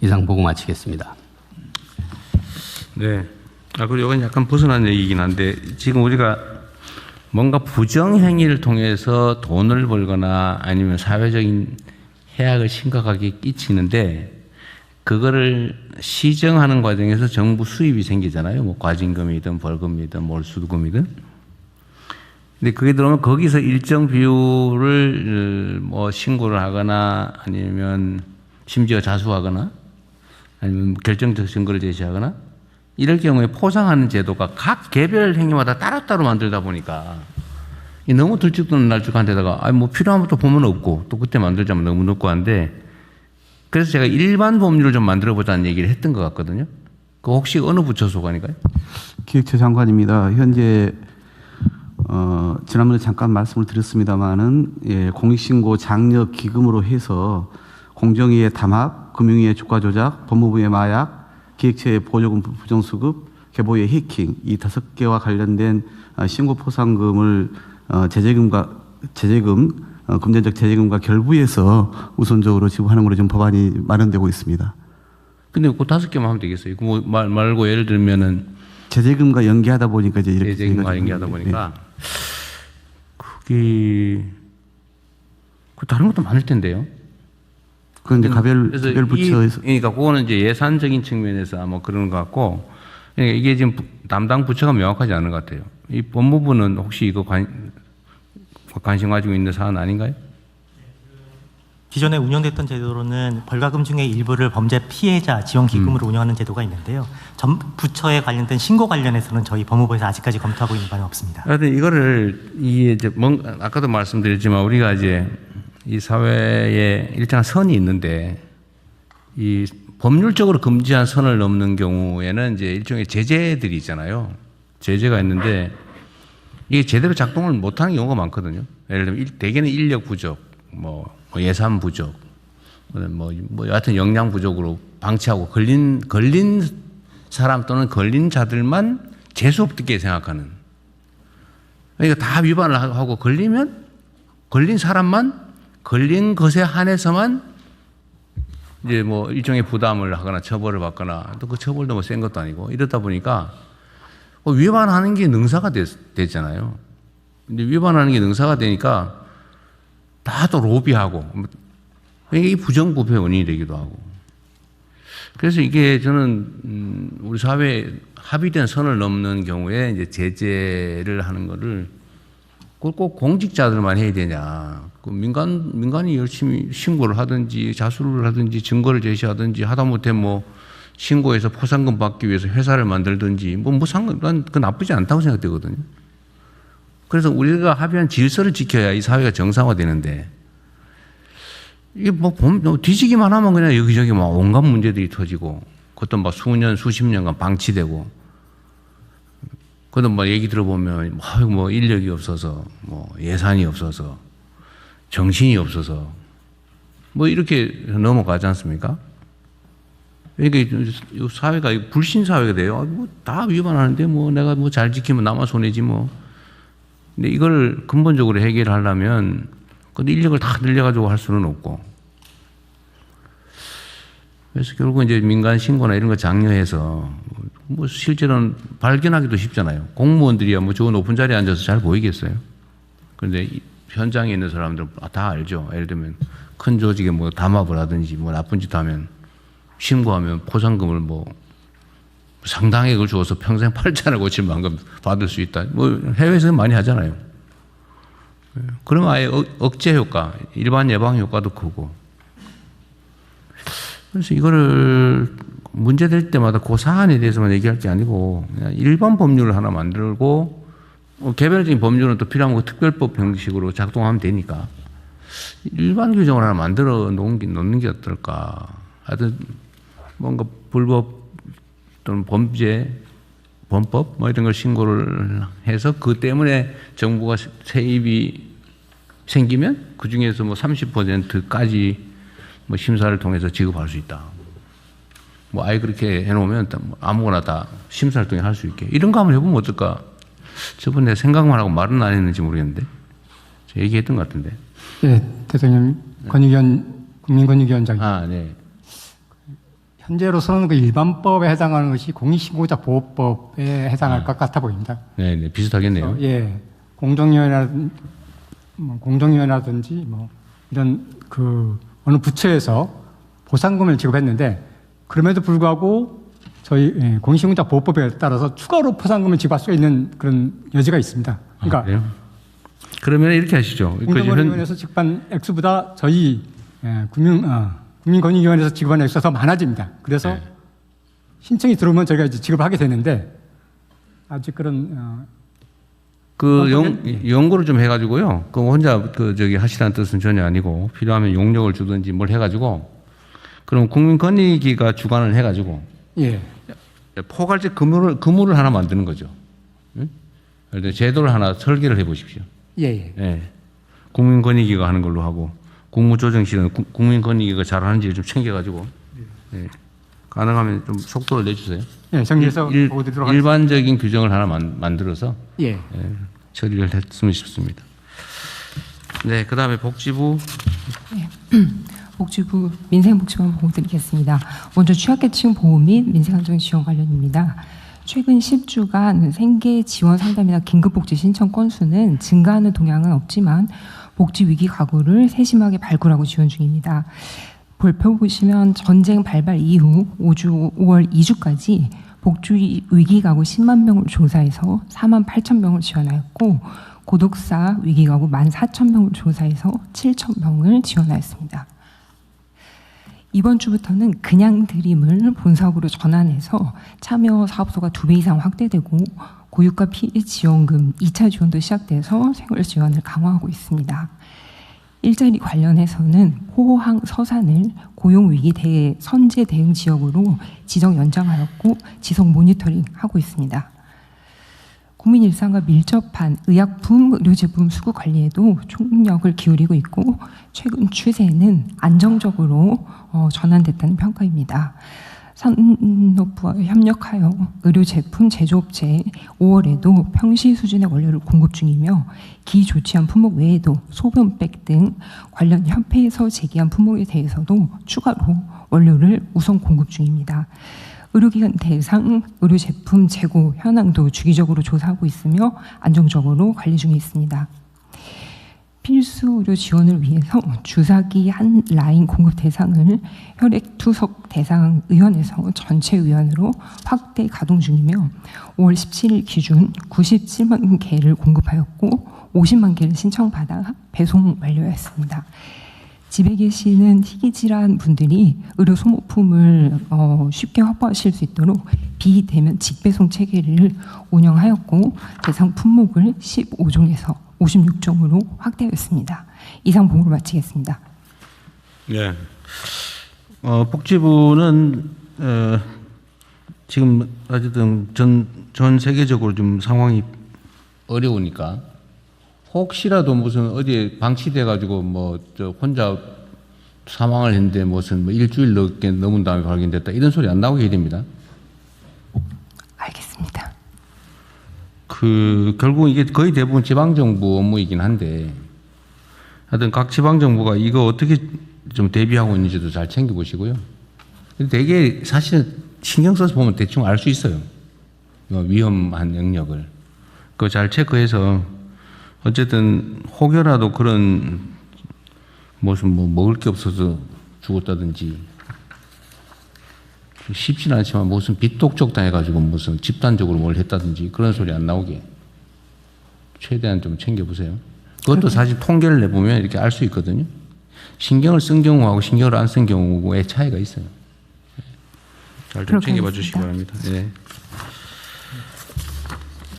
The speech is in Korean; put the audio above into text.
이상 보고 마치겠습니다. 네. 그리고 이건 약간 벗어난 얘기긴 한데 지금 우리가 뭔가 부정행위를 통해서 돈을 벌거나 아니면 사회적인 해악을 심각하게 끼치는데 그거를 시정하는 과정에서 정부 수입이 생기잖아요. 뭐 과징금이든 벌금이든 몰수금이든. 근데 그게 들어오면 거기서 일정 비율을 뭐 신고를 하거나 아니면 심지어 자수하거나 아니면 결정적 증거를 제시하거나 이럴 경우에 포상하는 제도가 각 개별 행위마다 따로따로 만들다 보니까 너무 들쭉도는 날쭉한데다가 뭐 필요한 것도 보면 없고 또 그때 만들자면 너무 늦고 한데 그래서 제가 일반 법률을 좀 만들어 보자는 얘기를 했던 것 같거든요. 그 혹시 어느 부처 소관인가요? 기획처 장관입니다. 현재 지난번에 잠깐 말씀을 드렸습니다마는 예, 공익신고 장려 기금으로 해서 공정위의 담합, 금융위의 주가 조작, 법무부의 마약, 기획처의 보조금 부정수급, 개보의 해킹 이 5개와 관련된 신고 포상금을 금전적 제재금과 결부해서 우선적으로 지급하는 걸로 지금 법안이 마련되고 있습니다. 근데 그 5개만 하면 되겠어요. 그 말고 예를 들면은 제재금과 연계하다 보니까 이제 이렇게 제재금과 연계하다 보니까 그게 다른 것도 많을 텐데요. 그건 이제 가별 부처에서 그러니까 그거는 이제 예산적인 측면에서 뭐 그런 것 같고 그러니까 이게 지금 담당 부처가 명확하지 않은 것 같아요. 이 법무부는 혹시 이거 관심 가지고 있는 사안 아닌가요? 기존에 운영됐던 제도로는 벌과금 중에 일부를 범죄 피해자 지원 기금으로 운영하는 제도가 있는데요. 전 부처에 관련된 신고 관련해서는 저희 법무부에서 아직까지 검토하고 있는 바는 없습니다. 하여튼 이거를 이게 이제 아까도 말씀드렸지만 우리가 이제 이 사회에 일정한 선이 있는데 이 법률적으로 금지한 선을 넘는 경우에는 이제 일종의 제재들이 있잖아요. 제재가 있는데 이게 제대로 작동을 못하는 경우가 많거든요. 예를 들면 대개는 인력 부족, 뭐 예산 부족, 뭐 여하튼 역량 부족으로 방치하고 걸린 사람 또는 걸린 자들만 재수 없게 생각하는. 그러니까 다 위반을 하고 걸리면 걸린 사람만 걸린 것에 한해서만 이제 뭐 일종의 부담을 하거나 처벌을 받거나 또 그 처벌도 뭐 센 것도 아니고 이러다 보니까 위반하는 게 능사가 됐잖아요. 근데 위반하는 게 능사가 되니까 다 또 로비하고 이게 부정부패의 원인이 되기도 하고. 그래서 이게 저는 우리 사회에 합의된 선을 넘는 경우에 이제 제재를 하는 거를 꼭 공직자들만 해야 되냐. 그 민간이 열심히 신고를 하든지 자수를 하든지 증거를 제시하든지 하다못해 뭐 신고해서 포상금 받기 위해서 회사를 만들든지 난 그 나쁘지 않다고 생각되거든요. 그래서 우리가 합의한 질서를 지켜야 이 사회가 정상화되는데 이게 뭐 뒤지기만 하면 그냥 여기저기 막 온갖 문제들이 터지고 그것도 막 수십 년간 방치되고 그것도 뭐 얘기 들어보면 뭐 인력이 없어서 뭐 예산이 없어서 정신이 없어서 뭐 이렇게 넘어가지 않습니까? 그러니까 사회가 불신 사회가 돼요. 뭐 다 위반하는데 뭐 내가 뭐 잘 지키면 나만 손해지 뭐. 근데 이걸 근본적으로 해결하려면 근데 인력을 다 늘려가지고 할 수는 없고. 그래서 결국 이제 민간 신고나 이런 거 장려해서 뭐 실제로는 발견하기도 쉽잖아요. 공무원들이야 뭐 저 높은 자리에 앉아서 잘 보이겠어요. 그런데 현장에 있는 사람들은 다 알죠. 예를 들면 큰 조직에 뭐 담합을 하든지 뭐 나쁜 짓 하면 신고하면 포상금을 뭐 상당액을 주어서 평생 팔자를 고칠 만큼 받을 수 있다. 뭐 해외에서는 많이 하잖아요. 그러면 아예 억제 효과, 일반 예방 효과도 크고. 그래서 이거를 문제될 때마다 그 사안에 대해서만 얘기할 게 아니고 그냥 일반 법률을 하나 만들고 개별적인 법률은 또 필요하면 특별법 형식으로 작동하면 되니까 일반 규정을 하나 만들어 놓는 게 어떨까. 하여튼 뭔가 불법 또는 범법 뭐 이런 걸 신고를 해서 그 때문에 정부가 세입이 생기면 그 중에서 뭐 30%까지 뭐 심사를 통해서 지급할 수 있다. 뭐 아예 그렇게 해놓으면 아무거나 다 심사를 통해 할 수 있게 이런 거 한번 해보면 어떨까? 저번에 생각만 하고 말은 안 했는지 모르겠는데 제가 얘기했던 것 같은데. 네, 대통령 국민권익위원장. 네. 현재로서는 그 일반법에 해당하는 것이 공익신고자 보호법에 해당할 것 같아 보입니다. 네, 네, 비슷하겠네요. 예, 공정위원회라든지 뭐 이런 그 어느 부처에서 보상금을 지급했는데 그럼에도 불구하고 저희 공익신고자 보호법에 따라서 추가로 보상금을 지급할 수 있는 그런 여지가 있습니다. 그러니까 그래요? 그러면 이렇게 하시죠. 공정거래위원회에서 지급한 액수보다 저희 국민권익위원회에서 지급한 액수가 더 많아집니다. 그래서 네. 신청이 들어오면 저희가 이제 지급을 하게 되는데 아직 그런 연구를 좀 해가지고요. 그 혼자 하시라는 뜻은 전혀 아니고 필요하면 용역을 주든지 뭘 해가지고 그럼 국민권익위가 주관을 해가지고 예. 포괄적 그물을 하나 만드는 거죠. 응? 그래서 제도를 하나 설계를 해보십시오. 예. 예. 국민권익위가 하는 걸로 하고 국무조정실은 국민권익위가 잘하는지 좀 챙겨가지고 예. 가능하면 좀 속도를 내주세요. 예, 정리해서 보고 드리도록 일반적인 규정을 하나 만들어서 예. 예, 처리를 했으면 싶습니다. 네, 그 다음에 복지부. 복지부 민생복지관 보고 드리겠습니다. 먼저 취약계층 보호 및 민생안정 지원 관련입니다. 최근 10주간 생계 지원 상담이나 긴급복지 신청 건수는 증가하는 동향은 없지만 복지 위기 가구를 세심하게 발굴하고 지원 중입니다. 볼표 보시면 전쟁 발발 이후 5월 2주까지 복지 위기 가구 10만 명을 조사해서 4만 8천 명을 지원하였고 고독사 위기 가구 14,000명을 조사해서 7,000명을 지원하였습니다. 이번 주부터는 그냥 드림을 본사업으로 전환해서 참여 사업소가 2배 이상 확대되고 고유가 피해 지원금 2차 지원도 시작돼서 생활 지원을 강화하고 있습니다. 일자리 관련해서는 호황 서산을 고용위기 선제 대응 지역으로 지정 연장하였고 지속 모니터링하고 있습니다. 국민 일상과 밀접한 의약품, 의료제품 수급 관리에도 총력을 기울이고 있고 최근 추세는 안정적으로 전환됐다는 평가입니다. 산업부와 협력하여 의료제품 제조업체에 5월에도 평시 수준의 원료를 공급 중이며 기조치한 품목 외에도 소변백 등 관련 협회에서 제기한 품목에 대해서도 추가로 원료를 우선 공급 중입니다. 의료기관 대상 의료제품 재고 현황도 주기적으로 조사하고 있으며 안정적으로 관리 중에 있습니다. 필수 의료 지원을 위해서 주사기 한 라인 공급 대상을 혈액투석 대상 의원에서 전체 의원으로 확대 가동 중이며 5월 17일 기준 97만 개를 공급하였고 50만 개를 신청받아 배송 완료했습니다. 집에 계시는 희귀질환 분들이 의료 소모품을 쉽게 확보하실 수 있도록 비대면 직배송 체계를 운영하였고 대상 품목을 15종에서 56종으로 확대했습니다. 이상 보고를 마치겠습니다. 네. 복지부는 지금 어쨌든 전 세계적으로 좀 상황이 어려우니까 혹시라도 무슨 어디에 방치돼 가지고 혼자 사망을 했는데 무슨 일주일 넘게 넘은 다음에 발견됐다 이런 소리 안 나오게 해야 됩니다. 알겠습니다. 결국 이게 거의 대부분 지방정부 업무이긴 한데 하여튼 각 지방정부가 이거 어떻게 좀 대비하고 있는지도 잘 챙겨보시고요. 되게 사실 신경 써서 보면 대충 알 수 있어요. 위험한 영역을. 그거 잘 체크해서 어쨌든 혹여라도 그런 무슨 먹을 게 없어서 죽었다든지 쉽지는 않지만 무슨 빚독촉 당해가지고 무슨 집단적으로 뭘 했다든지 그런 소리 안 나오게 최대한 좀 챙겨보세요. 그것도 사실 통계를 내보면 이렇게 알 수 있거든요. 신경을 쓴 경우하고 신경을 안 쓴 경우의 차이가 있어요. 잘 좀 챙겨봐 주시기 바랍니다. 네.